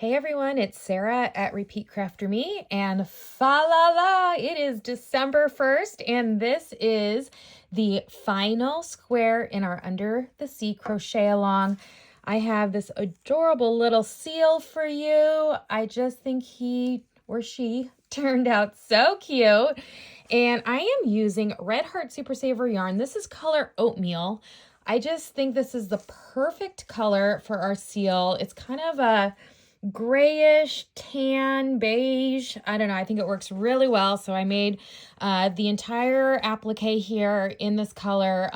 Hey everyone, it's Sarah at Repeat Crafter Me, and fa la la, it is December 1st, and this is the final square in our Under the Sea Crochet Along. I have this adorable little seal for you. I just think he or she turned out so cute, and I am using Red Heart Super Saver yarn. This is color Oatmeal. I just think this is the perfect color for our seal. It's kind of a grayish, tan, beige. I don't know. I think it works really well. So I made the entire applique here in this color,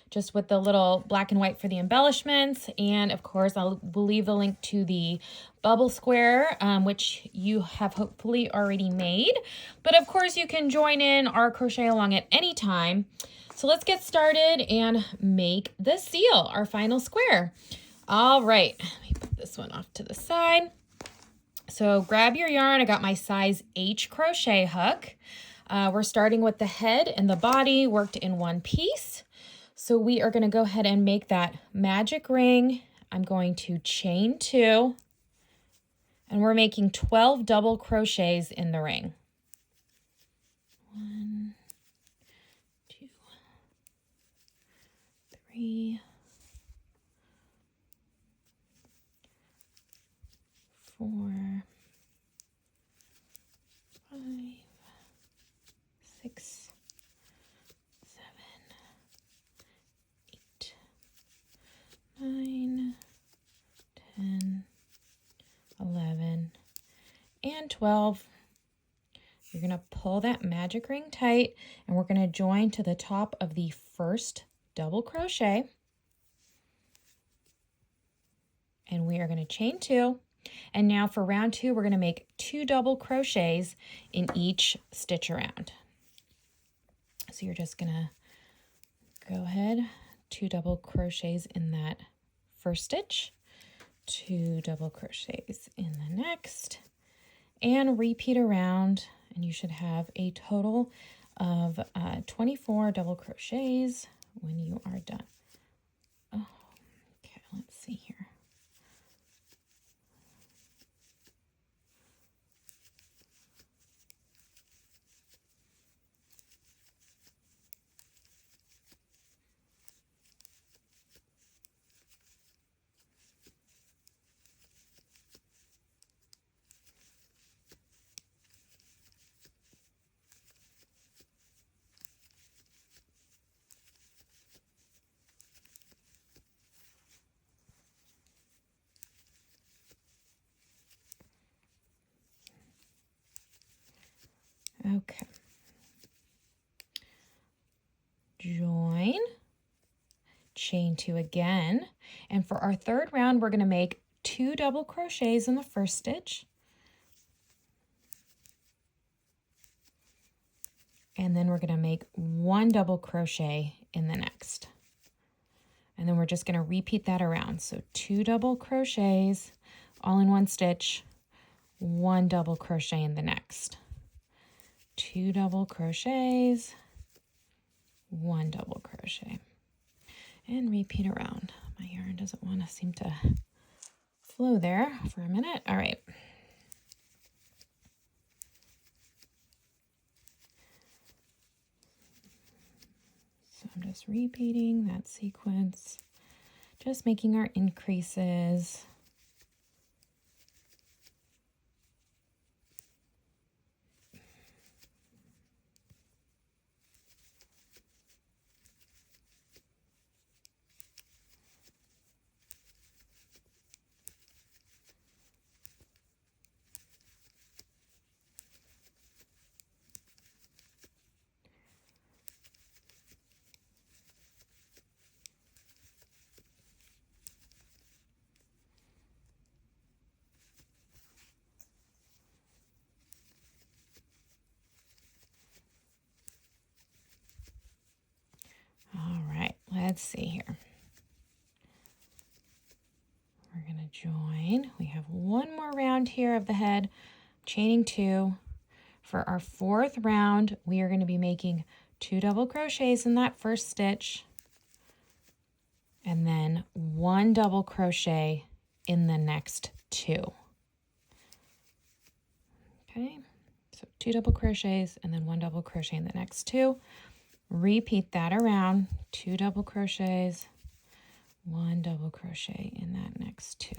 just with the little black and white for the embellishments. And of course, will leave the link to the bubble square, which you have hopefully already made. But of course, you can join in our crochet along at any time. So let's get started and make the seal, our final square. All right, let me put this one off to the side. So grab your yarn. I got my size H crochet hook. We're starting with the head and the body worked in one piece. So we are going to go ahead and make that magic ring. I'm going to chain 2, and we're making 12 double crochets in the ring. 1, 2, 3, 4, 5, 6, 7, 8, 9, 10, 11, and 12. You're going to pull that magic ring tight, and we're going to join to the top of the first double crochet. And we are going to chain 2. And now for round 2, we're going to make 2 double crochets in each stitch around. So you're just going to go ahead, 2 double crochets in that first stitch, 2 double crochets in the next, and repeat around, and you should have a total of 24 double crochets when you are done. Oh, okay, let's see here. Okay. Join, chain 2 again, and for our third round, we're going to make 2 double crochets in the first stitch, and then we're going to make 1 double crochet in the next, and then we're just going to repeat that around. So 2 double crochets all in one stitch, 1 double crochet in the next, 2 double crochets, 1 double crochet, and repeat around. My yarn doesn't want to seem to flow there for a minute. All right. So I'm just repeating that sequence, just making our increases. Let's see here. We're going to join. We have one more round here of the head, chaining 2. For our fourth round, we are going to be making 2 double crochets in that first stitch, and then 1 double crochet in the next 2. Okay, so 2 double crochets and then 1 double crochet in the next 2. Repeat that around, 2 double crochets, 1 double crochet in that next 2.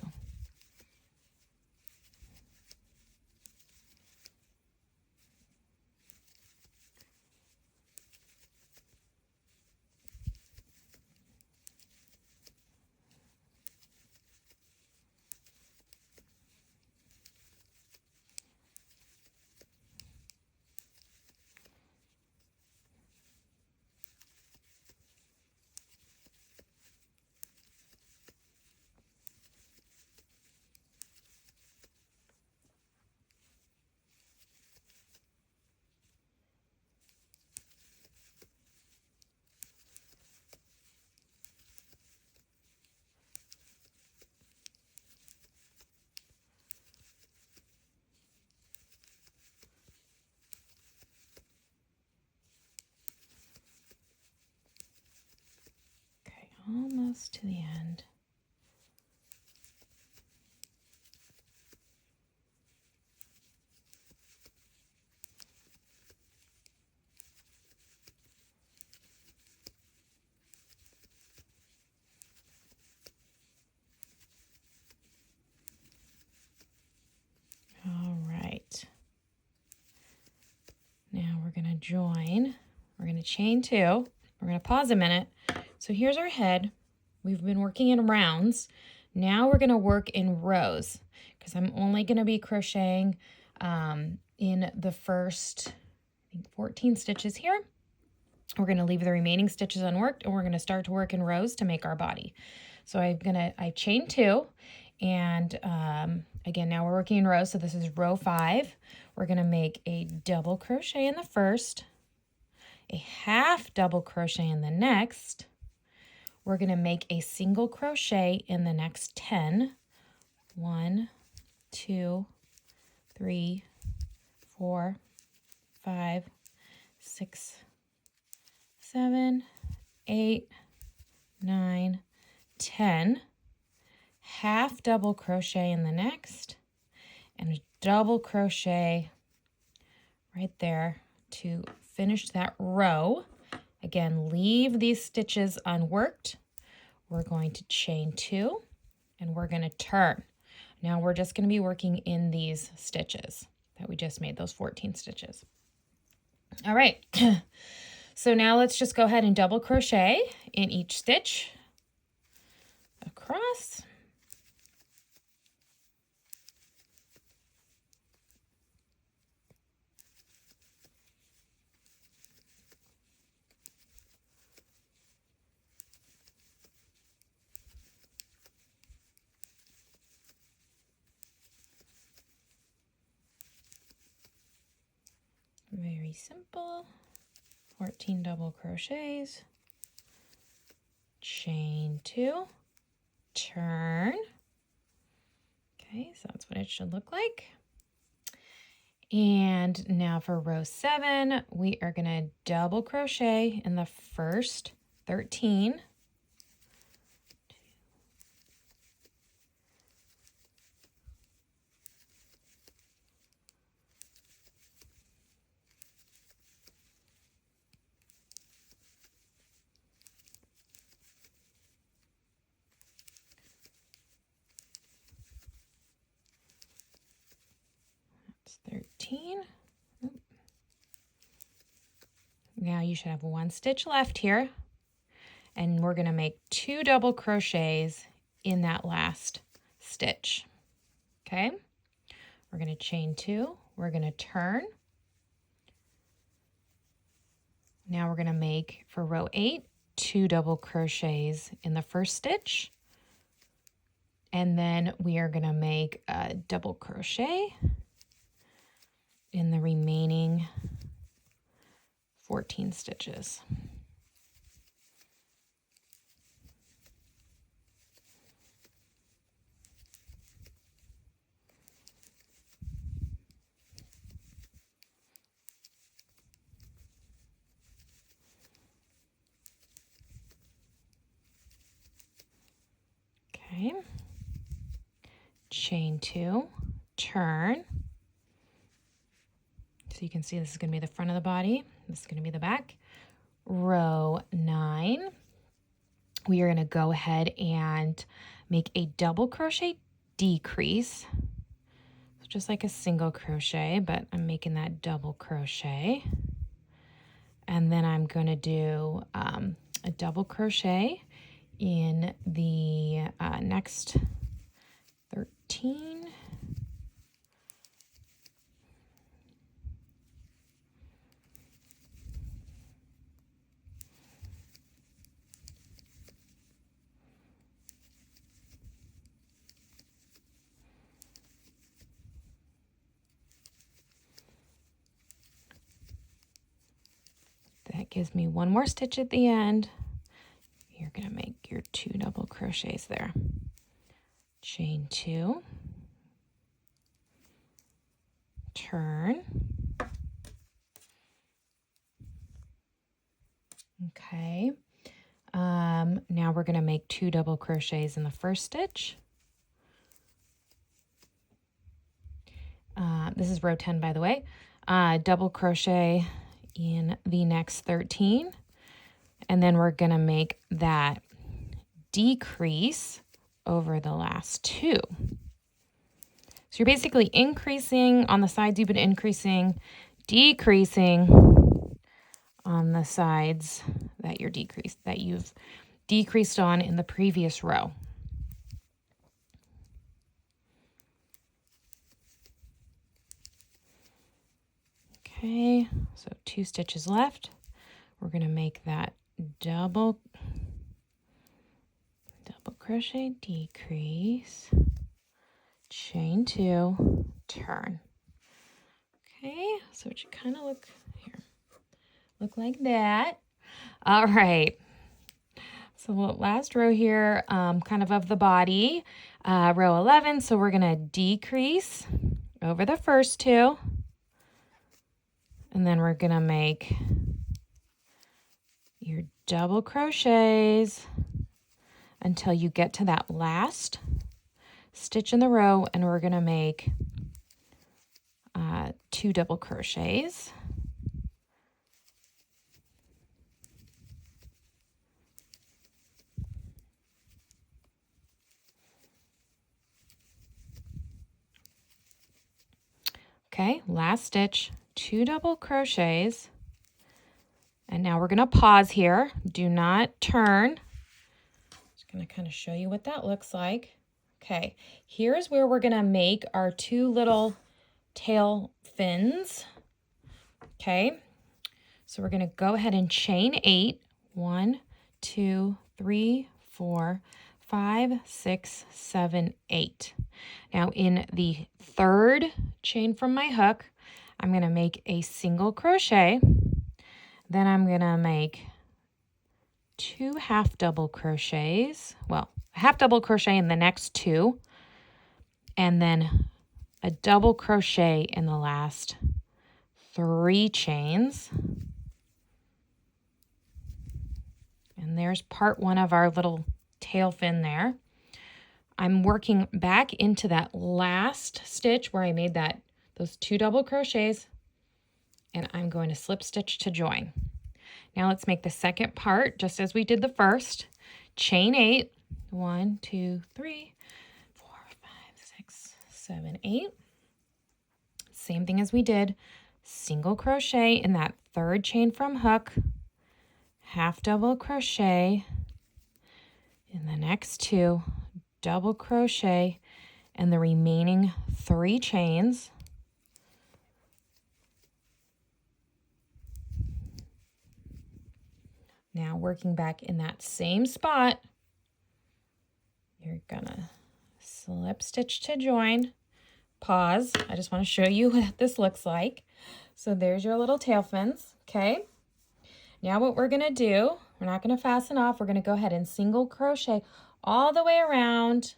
Okay, almost to the end. All right. Now we're going to join. We're going to chain 2. We're going to pause a minute. So here's our head. We've been working in rounds. Now we're going to work in rows because I'm only going to be crocheting in the first, I think, 14 stitches here. We're going to leave the remaining stitches unworked, and we're going to start to work in rows to make our body. So I chain 2, and again, now we're working in rows. So this is row 5. We're going to make a double crochet in the first, a half double crochet in the next. We're going to make a single crochet in the next 10. 1, 2, 3, 4, 5, 6, 7, 8, 9, 10. Half double crochet in the next, and a double crochet right there to finish that row. Again, leave these stitches unworked. We're going to chain 2, and we're going to turn. Now we're just going to be working in these stitches that we just made, those 14 stitches. All right, so now let's just go ahead and double crochet in each stitch across. Very simple. 14 double crochets, chain 2, turn. Okay, so that's what it should look like. And now for row 7, we are going to double crochet in the first 13. That's 13. Now you should have 1 stitch left here, and we're going to make 2 double crochets in that last stitch. Okay, we're going to chain 2, we're going to turn. Now we're going to make, for row 8, 2 double crochets in the first stitch, and then we are going to make a double crochet in the remaining 14 stitches. Okay, chain 2, turn. you can see this is going to be the front of the body. This is going to be the back. Row 9. We are going to go ahead and make a double crochet decrease. So just like a single crochet, but I'm making that double crochet. And then I'm going to do a double crochet in the next 13. That gives me one more stitch at the end. You're going to make your 2 double crochets there. Chain 2. Turn. Okay. Now we're going to make 2 double crochets in the first stitch. This is row 10, by the way. Double crochet in the next 13, and then we're going to make that decrease over the last 2. So you're basically increasing on the sides you've been increasing, decreasing on the sides that you've decreased on in the previous row. Okay, so 2 stitches left. We're going to make that double crochet decrease, chain 2, turn. Okay, so it should kind of look like that. All right. So last row here, kind of the body, row 11. So we're going to decrease over the first 2. And then we're going to make your double crochets until you get to that last stitch in the row, and we're going to make 2 double crochets. Okay, last stitch. 2 double crochets, and now we're going to pause here. Do not turn. Just going to kind of show you what that looks like. Okay, here's where we're going to make our 2 little tail fins. Okay, so we're going to go ahead and chain 8. 1, 2, 3, 4, 5, 6, 7, 8. Now in the 3rd chain from my hook, I'm going to make a single crochet. Then I'm going to make 2 half double crochets. Well, a half double crochet in the next 2. And then a double crochet in the last 3 chains. And there's part 1 of our little tail fin there. I'm working back into that last stitch where I made those 2 double crochets, and I'm going to slip stitch to join. Now let's make the second part just as we did the first. Chain 8. 1, 2, 3, 4, 5, 6, 7, 8. Same thing as we did. Single crochet in that 3rd chain from hook, half double crochet in the next 2, double crochet in the remaining 3 chains. Now working back in that same spot, you're gonna slip stitch to join, pause. I just want to show you what this looks like. So there's your little tail fins, okay? Now what we're gonna do, we're not gonna fasten off, we're gonna go ahead and single crochet all the way around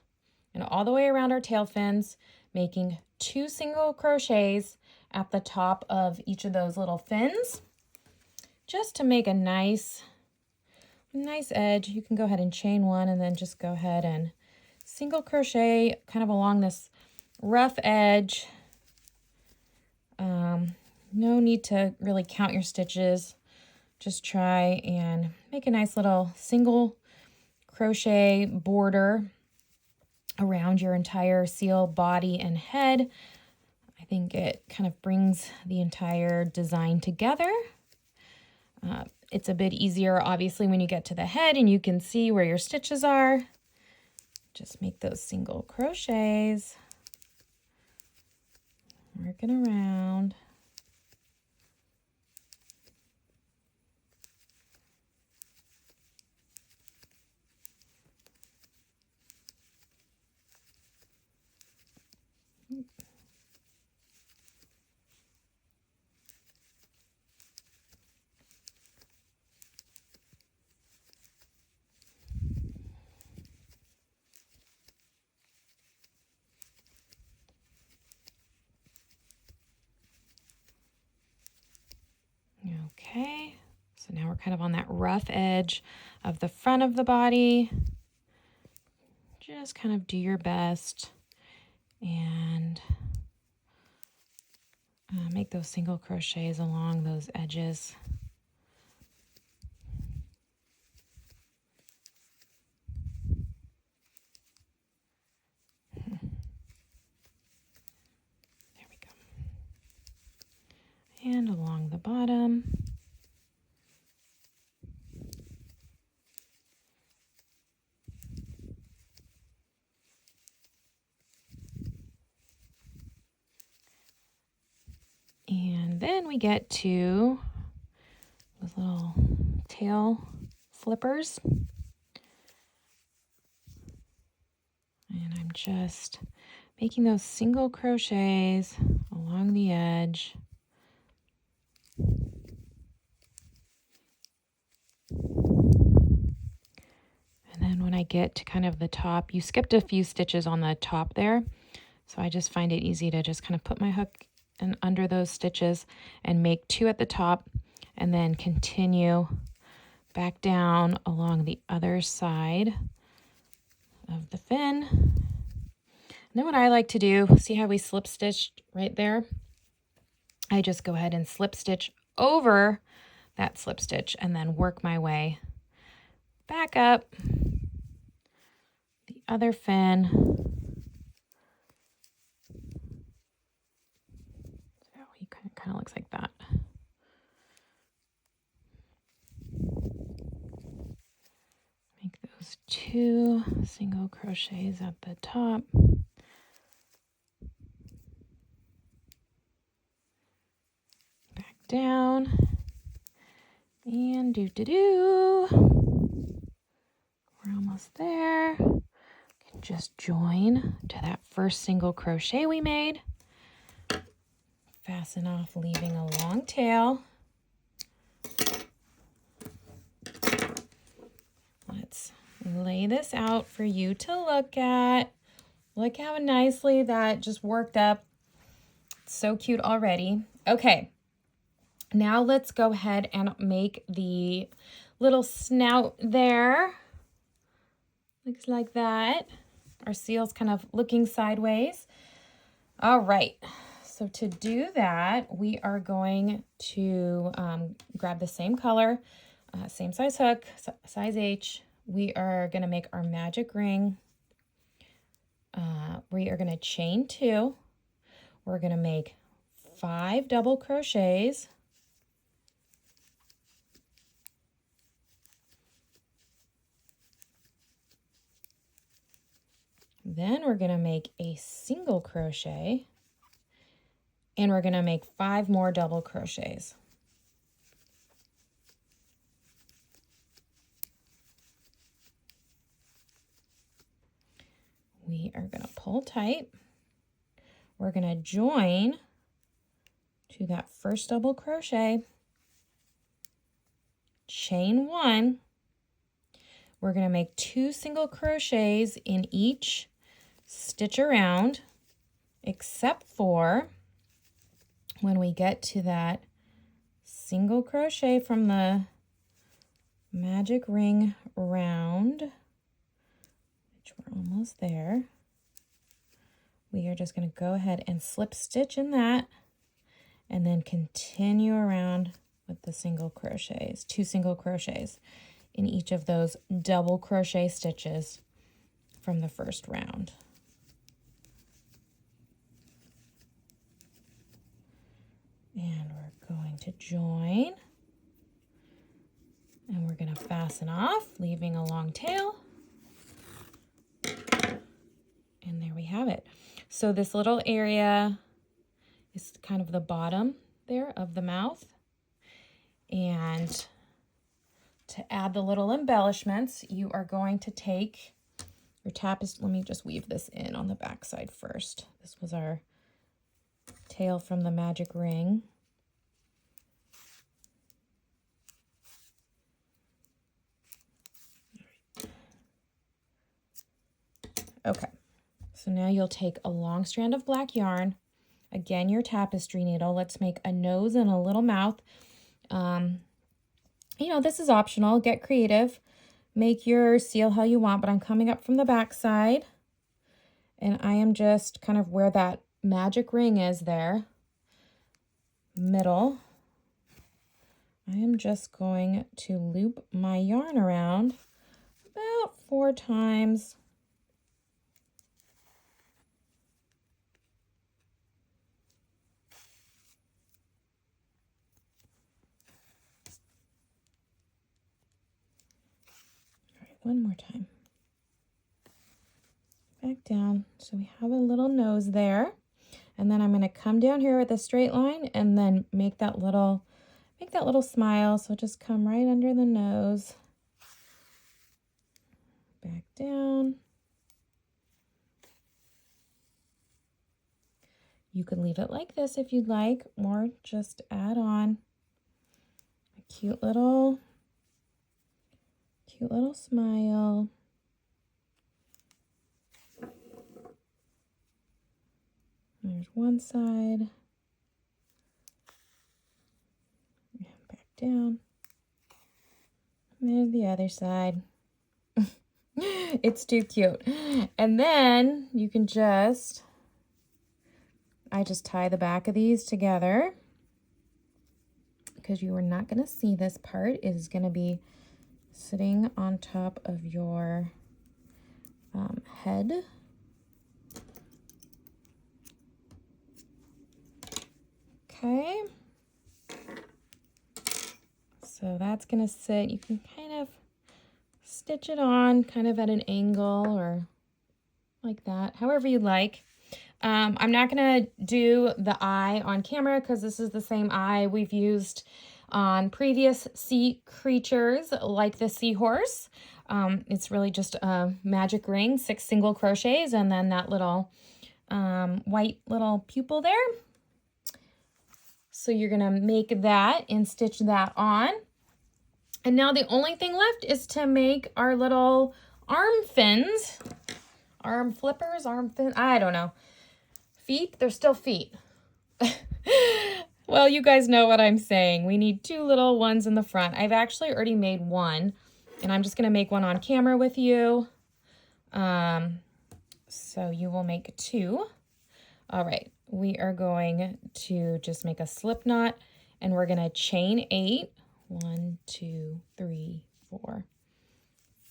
and all the way around our tail fins, making 2 single crochets at the top of each of those little fins, just to make a nice edge. You can go ahead and chain 1 and then just go ahead and single crochet kind of along this rough edge. No need to really count your stitches. Just try and make a nice little single crochet border around your entire seal body and head. I think it kind of brings the entire design together. It's a bit easier, obviously, when you get to the head and you can see where your stitches are. Just make those single crochets, working around. Okay, so now we're kind of on that rough edge of the front of the body. Just kind of do your best and make those single crochets along those edges. There we go. And along the bottom. And then we get to those little tail flippers. And I'm just making those single crochets along the edge. And then when I get to kind of the top, you skipped a few stitches on the top there. So I just find it easy to just kind of put my hook in under those stitches and make 2 at the top and then continue back down along the other side of the fin. And then what I like to do, see how we slip stitched right there? I just go ahead and slip stitch over that slip stitch and then work my way back up the other fin. So he kind of looks like that. Make those 2 single crochets at the top. Back down. And do. We're almost there. Can just join to that first single crochet we made. Fasten off, leaving a long tail. Let's lay this out for you to look at. Look how nicely that just worked up. It's so cute already. Okay, now let's go ahead and make the little snout there. Looks like that. Our seal's kind of looking sideways. All right, so to do that, we are going to grab the same color, same size hook, size H. We are going to make our magic ring. We are going to chain 2. We're going to make 5 double crochets. Then we're going to make a single crochet, and we're going to make 5 more double crochets. We are going to pull tight. We're going to join to that first double crochet, chain 1. We're going to make 2 single crochets in each stitch around, except for when we get to that single crochet from the magic ring round, which we're almost there. We are just going to go ahead and slip stitch in that, and then continue around with the single crochets, 2 single crochets in each of those double crochet stitches from the first round. And we're going to join, and we're going to fasten off, leaving a long tail. And there we have it. So this little area is kind of the bottom there of the mouth. And to add the little embellishments, you are going to take your tapestry. Let me just weave this in on the back side first. This was our tail from the magic ring. Okay, so now you'll take a long strand of black yarn, again your tapestry needle. Let's make a nose and a little mouth. You know, this is optional, get creative, make your seal how you want, but I'm coming up from the back side, and I am just kind of where that magic ring is there, middle. I am just going to loop my yarn around about 4 times. All right, one more time. Back down, so we have a little nose there. And then I'm going to come down here with a straight line and then make that little smile. So just come right under the nose. Back down. You could leave it like this if you'd like, or just add on a cute little smile. There's one side. Back down. And there's the other side. It's too cute. And then you can I just tie the back of these together because you are not going to see this part. It is going to be sitting on top of your head. Okay, so that's going to sit. You can kind of stitch it on kind of at an angle or like that, however you like. I'm not going to do the eye on camera because this is the same eye we've used on previous sea creatures like the seahorse. It's really just a magic ring, 6 single crochets, and then that little white little pupil there. So you're going to make that and stitch that on. And now the only thing left is to make our little arm fins, arm flippers, arm fins, I don't know. Feet, they're still feet. Well, you guys know what I'm saying. We need 2 little ones in the front. I've actually already made one, and I'm just going to make one on camera with you. So you will make 2. All right, we are going to just make a slip knot, and we're going to chain 8. 1, 2, 3, 4,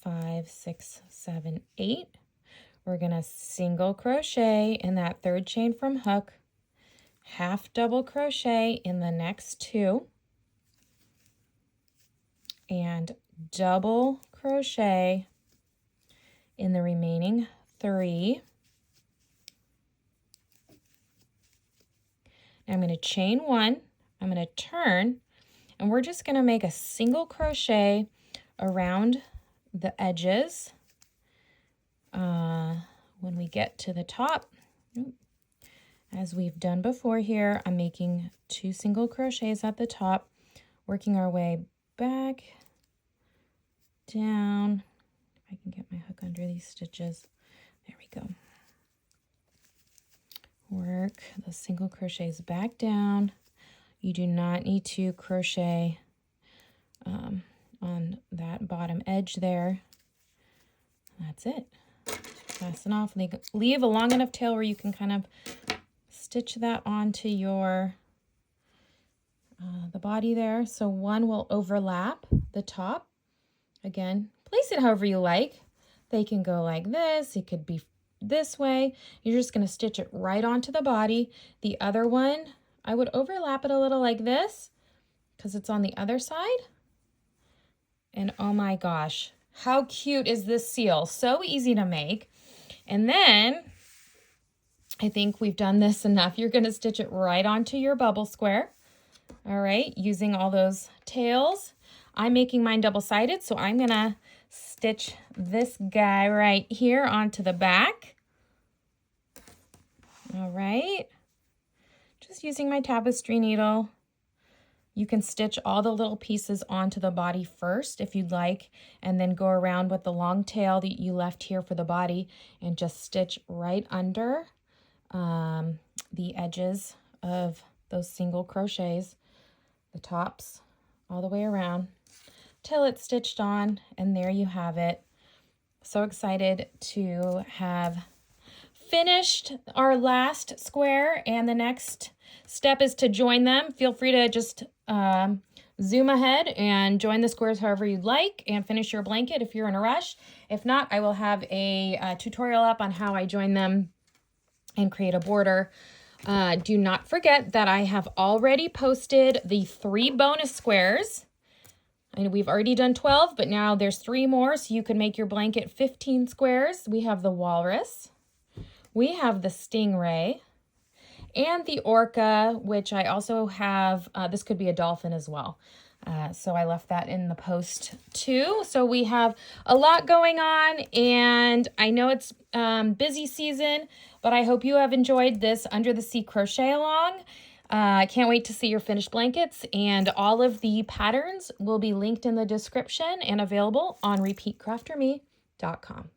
5, 6, 7, 8. We're going to single crochet in that 3rd chain from hook, half double crochet in the next 2, and double crochet in the remaining 3. Now I'm going to chain 1, I'm going to turn, and we're just going to make a single crochet around the edges. When we get to the top, as we've done before here, I'm making 2 single crochets at the top, working our way back down. If I can get my hook under these stitches. There we go. Work the single crochets back down. You do not need to crochet on that bottom edge there. That's it. Fasten off. Leave a long enough tail where you can kind of stitch that onto your the body there. So one will overlap the top. Again, place it however you like. They can go like this. It could be this way. You're just going to stitch it right onto the body. The other one, I would overlap it a little like this because it's on the other side. And oh my gosh, how cute is this seal? So easy to make. And then I think we've done this enough. You're going to stitch it right onto your bubble square. All right, using all those tails. I'm making mine double-sided, so I'm going to stitch this guy right here onto the back. All right, just using my tapestry needle. You can stitch all the little pieces onto the body first if you'd like, and then go around with the long tail that you left here for the body and just stitch right under the edges of those single crochets, the tops, all the way around till it's stitched on, and there you have it. So excited to have finished our last square, and the next step is to join them. Feel free to just zoom ahead and join the squares however you'd like and finish your blanket if you're in a rush. If not, I will have a tutorial up on how I join them and create a border. Do not forget that I have already posted the 3 bonus squares. And we've already done 12, but now there's 3 more, so you can make your blanket 15 squares. We have the walrus, we have the stingray, and the orca, which I also have, this could be a dolphin as well. So I left that in the post too. So we have a lot going on, and I know it's busy season, but I hope you have enjoyed this Under the Sea crochet along. I can't wait to see your finished blankets, and all of the patterns will be linked in the description and available on repeatcrafterme.com.